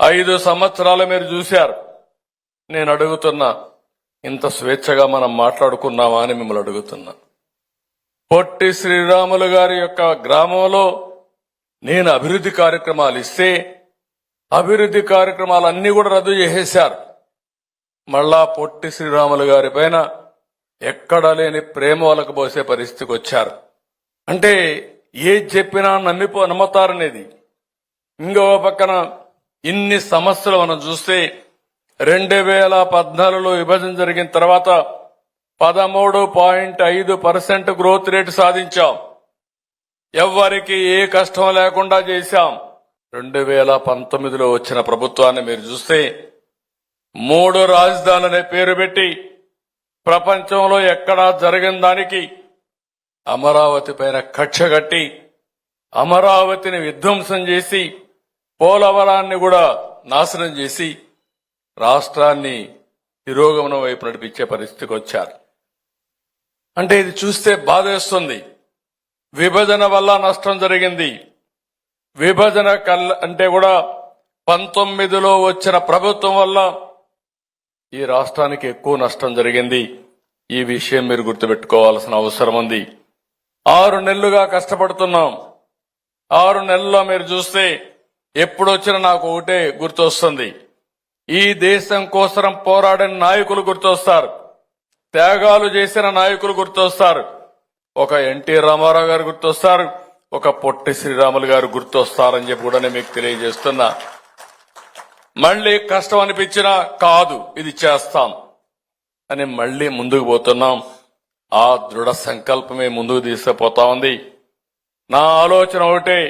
5 సంవత్సరాలు మీరు చూశారు. నేను అడుగుతున్నా, ఇంత స్వేచ్ఛగా మనం మాట్లాడుకున్నామా అని మిమ్మల్ని అడుగుతున్నా. పొట్టి శ్రీరాములు గారి యొక్క గ్రామంలో నేను అభివృద్ధి కార్యక్రమాలు ఇస్తే అభివృద్ధి కార్యక్రమాలన్నీ కూడా రద్దు చేసేశారు. మళ్ళా పొట్టి శ్రీరాములు గారి పైన ఎక్కడా లేని ప్రేమ వాళ్ళకు పోసే పరిస్థితికి వచ్చారు. అంటే ఏది చెప్పినా నమ్ముతారనేది. ఇంకో పక్కన ఇన్ని సమస్యలు మనం చూస్తే 2014లో విభజన జరిగిన తర్వాత 13.5% గ్రోత్ రేటు సాధించాం. ఎవ్వరికి ఏ కష్టం లేకుండా చేశాం. 2019లో వచ్చిన ప్రభుత్వాన్ని మీరు చూస్తే 3 రాజధానులనే పేరు పెట్టి ప్రపంచంలో ఎక్కడా జరిగిన దానికి అమరావతి పైన కక్ష కట్టి అమరావతిని విధ్వంసం చేసి పోలవరాన్ని కూడా నాశనం చేసి రాష్ట్రాన్ని తిరోగమనం వైపు నడిపించే పరిస్థితికి వచ్చారు. అంటే ఇది చూస్తే బాధేస్తుంది. విభజన వల్ల నష్టం జరిగింది. విభజన అంటే కూడా 19లో వచ్చిన ప్రభుత్వం వల్ల ఈ రాష్ట్రానికి ఎక్కువ నష్టం జరిగింది. ఈ విషయం మీరు గుర్తుపెట్టుకోవాల్సిన అవసరం ఉంది. 6 నెలలుగా కష్టపడుతున్నాం. 6 నెలల్లో మీరు చూస్తే ఎప్పుడొచ్చినా నాకు ఒకటే గుర్తొస్తుంది. ఈ దేశం కోసం పోరాడిన నాయకులు గుర్తొస్తారు. త్యాగాలు చేసిన నాయకులు గుర్తొస్తారు. ఒక ఎన్టీ రామారావు గారు గుర్తొస్తారు. ఒక పొట్టి శ్రీరాములు గారు గుర్తొస్తారని చెప్పి కూడా నేను మీకు తెలియజేస్తున్నా. మళ్లీ కష్టం అనిపించినా కాదు, ఇది చేస్తాం అని మళ్లీ ముందుకు పోతున్నాం. ఆ దృఢ సంకల్పమే ముందుకు తీసుకుపోతా ఉంది. నా ఆలోచన ఒకటే,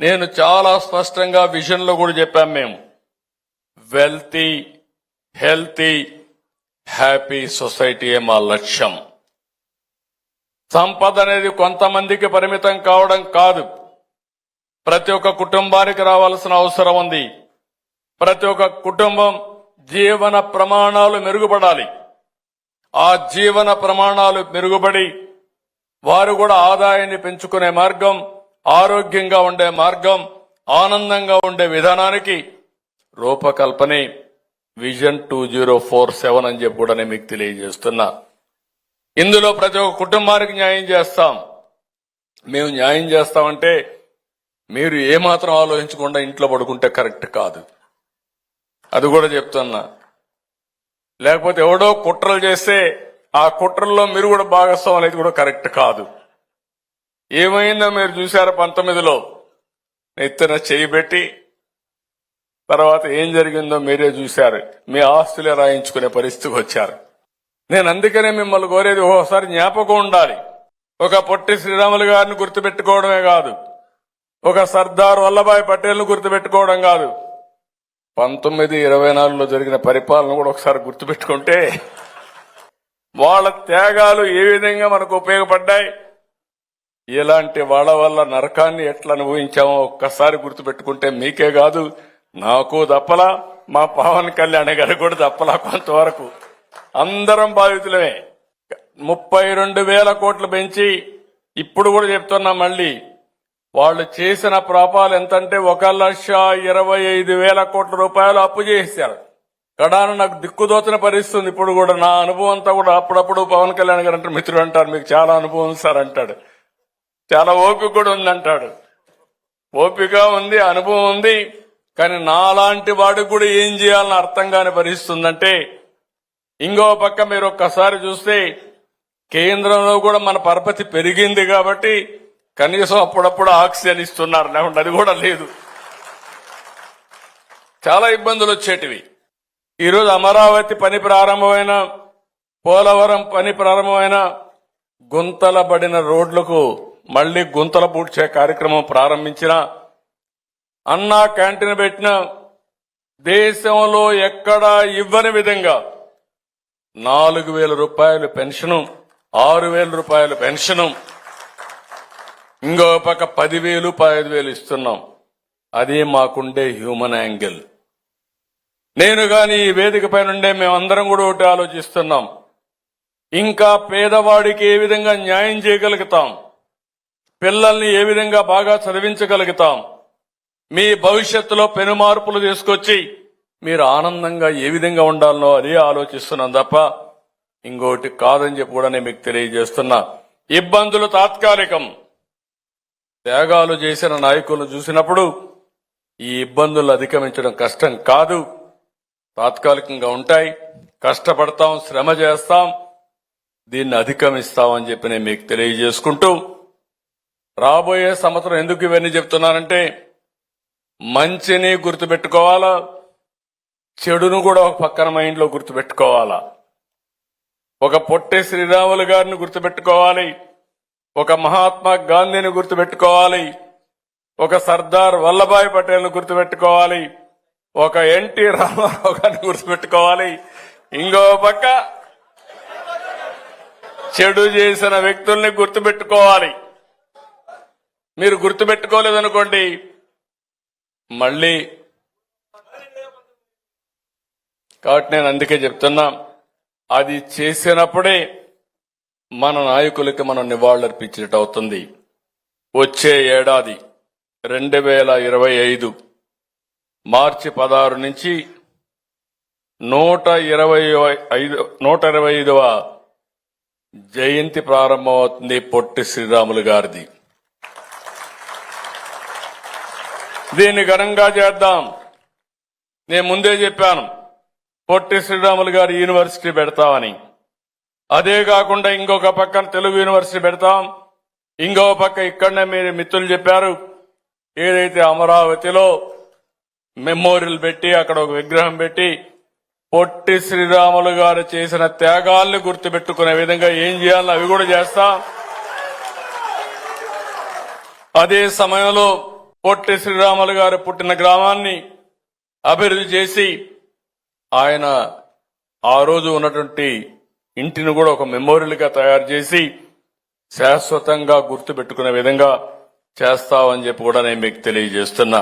నేను చాలా స్పష్టంగా విజన్లో కూడా చెప్పాం. మేము వెల్తీ, హెల్తీ, హ్యాపీ సొసైటీయే మా లక్ష్యం. సంపద అనేది కొంతమందికి పరిమితం కావడం కాదు, ప్రతి ఒక్క కుటుంబానికి రావాల్సిన అవసరం ఉంది. ప్రతి ఒక్క కుటుంబం జీవన ప్రమాణాలు మెరుగుపడాలి. ఆ జీవన ప్రమాణాలు మెరుగుపడి వారు కూడా ఆదాయాన్ని పెంచుకునే మార్గం, ఆరోగ్యంగా ఉండే మార్గం, ఆనందంగా ఉండే విధానానికి రూపకల్పనే విజన్ 2047 అని చెప్పి కూడా నేను మీకు తెలియజేస్తున్నా. ఇందులో ప్రతి ఒక్క కుటుంబానికి న్యాయం చేస్తాం. మేము న్యాయం చేస్తామంటే మీరు ఏమాత్రం ఆలోచించకుండా ఇంట్లో పడుకుంటే కరెక్ట్ కాదు, అది కూడా చెప్తున్నా. లేకపోతే ఎవడో కుట్రలు చేస్తే ఆ కుట్రల్లో మీరు కూడా భాగస్వామి అనేది కూడా కరెక్ట్ కాదు. ఏమైందో మీరు చూశారు. 19లో నెత్తిన చేయి పెట్టి తర్వాత ఏం జరిగిందో మీరే చూశారు. మీ ఆస్తులే రాయించుకునే పరిస్థితికి వచ్చారు. నేను అందుకనే మిమ్మల్ని కోరేది, ఓసారి జ్ఞాపకం ఉండాలి. ఒక పొట్టి శ్రీరాములు గారిని గుర్తుపెట్టుకోవడమే కాదు, ఒక సర్దార్ వల్లభాయ్ పటేల్ను గుర్తుపెట్టుకోవడం కాదు, 1924లో జరిగిన పరిపాలన కూడా ఒకసారి గుర్తుపెట్టుకుంటే వాళ్ళ త్యాగాలు ఏ విధంగా మనకు ఉపయోగపడ్డాయి, ఇలాంటి వాళ్ళ వల్ల నరకాన్ని ఎట్లా అనుభవించామో ఒక్కసారి గుర్తుపెట్టుకుంటే మీకే కాదు, నాకు దప్పలా, మా పవన్ కళ్యాణ్ గారు కూడా దప్పలా. కొంతవరకు అందరం బాధితులమే. 32,000 కోట్లు పెంచి ఇప్పుడు కూడా చెప్తున్నా, మళ్ళీ వాళ్ళు చేసిన పాపాలు ఎంతంటే 1,25,000 కోట్ల రూపాయలు అప్పు చేశారు. కడాన నాకు దిక్కుదోచిన పరిస్థితుంది. ఇప్పుడు కూడా నా అనుభవం అంతా కూడా అప్పుడప్పుడు పవన్ కళ్యాణ్ గారు అంటారు, మిత్రుడు అంటారు, మీకు చాలా అనుభవం సార్ అంటాడు, చాలా ఓపిక కూడా ఉందంటాడు. ఓపిక ఉంది, అనుభవం ఉంది. కానీ నాలాంటి వాడికి కూడా ఏం చేయాలని అర్థం కాని పరిస్థితి ఉందంటే, ఇంకో పక్క మీరు ఒక్కసారి చూస్తే కేంద్రంలో కూడా మన పరపతి పెరిగింది కాబట్టి కనీసం అప్పుడప్పుడు ఆక్సిజన్ ఇస్తున్నారు, లేకుంటే అది కూడా లేదు. చాలా ఇబ్బందులు వచ్చేటివి. ఈరోజు అమరావతి పని ప్రారంభమైన, పోలవరం పని ప్రారంభమైన, గుంతలబడిన రోడ్లకు మళ్లీ గుంతలు పూడ్చే కార్యక్రమం ప్రారంభించిన, అన్నా క్యాంటీన్ పెట్టిన, దేశంలో ఎక్కడా ఇవ్వని విధంగా 4,000 రూపాయలు పెన్షను, 6,000 రూపాయలు పెన్షను, ఇంకో పక్క 10,000, 15,000 ఇస్తున్నాం. అది మాకుండే హ్యూమన్ యాంగిల్. నేను గాని ఈ వేదిక పై నుండే మేమందరం కూడా ఒకటి ఆలోచిస్తున్నాం, ఇంకా పేదవాడికి ఏ విధంగా న్యాయం చేయగలుగుతాం, పిల్లల్ని ఏ విధంగా బాగా చదివించగలుగుతాం, మీ భవిష్యత్తులో పెను మార్పులు తీసుకొచ్చి మీరు ఆనందంగా ఏ విధంగా ఉండాలనో అదే ఆలోచిస్తున్నాం తప్ప ఇంకోటి కాదని చెప్పి కూడా నేను మీకు తెలియజేస్తున్నా. ఇబ్బందులు తాత్కాలికం. త్యాగాలు చేసిన నాయకులను చూసినప్పుడు ఈ ఇబ్బందులు అధిగమించడం కష్టం కాదు, తాత్కాలికంగా ఉంటాయి. కష్టపడతాం, శ్రమ చేస్తాం, దీన్ని అధిగమిస్తామని చెప్పి నేను మీకు తెలియజేసుకుంటూ, రాబోయే సంవత్సరం ఎందుకు ఇవన్నీ చెప్తున్నానంటే మంచిని గుర్తుపెట్టుకోవాలా, చెడును కూడా ఒక పక్కన మైండ్లో గుర్తుపెట్టుకోవాలా. ఒక పొట్టి శ్రీరాములు గారిని గుర్తుపెట్టుకోవాలి, ఒక మహాత్మా గాంధీని గుర్తుపెట్టుకోవాలి, ఒక సర్దార్ వల్లభాయ్ పటేల్ను గుర్తుపెట్టుకోవాలి, ఒక ఎన్టీ రామారావు గారిని గుర్తుపెట్టుకోవాలి. ఇంకో పక్క చెడు చేసిన వ్యక్తుల్ని గుర్తుపెట్టుకోవాలి. మీరు గుర్తుపెట్టుకోలేదనుకోండి మళ్ళీ. కాబట్టి నేను అందుకే చెప్తున్నా, అది చేసినప్పుడే మన నాయకులకి మనం నివాళులర్పించినట్టు అవుతుంది. వచ్చే ఏడాది 2025 మార్చి 16 నుంచి 125వ జయంతి ప్రారంభమవుతుంది పొట్టి శ్రీరాములు గారిది. దీన్ని ఘనంగా చేద్దాం. నేను ముందే చెప్పాను పొట్టి శ్రీరాములు గారి యూనివర్సిటీ పెడతామని. అదే కాకుండా ఇంకొక పక్కన తెలుగు యూనివర్సిటీ పెడతాం, ఇంకో పక్క ఇక్కడనే మీరు మిత్రులు చెప్పారు ఏదైతే అమరావతిలో మెమోరియల్ పెట్టి అక్కడ ఒక విగ్రహం పెట్టి పొట్టి శ్రీరాములు గారు చేసిన త్యాగాల్ని గుర్తుపెట్టుకునే విధంగా ఏం చేయాలో అవి కూడా చేస్తాం. అదే సమయంలో పొట్టి శ్రీరాములు గారు పుట్టిన గ్రామాన్ని అభివృద్ధి చేసి ఆయన ఆ రోజు ఉన్నటువంటి ఇంటిని కూడా ఒక మెమోరియల్ గా తయారు చేసి శాశ్వతంగా గుర్తుపెట్టుకునే విధంగా చేస్తామని చెప్పి కూడా నేను మీకు తెలియజేస్తున్నా.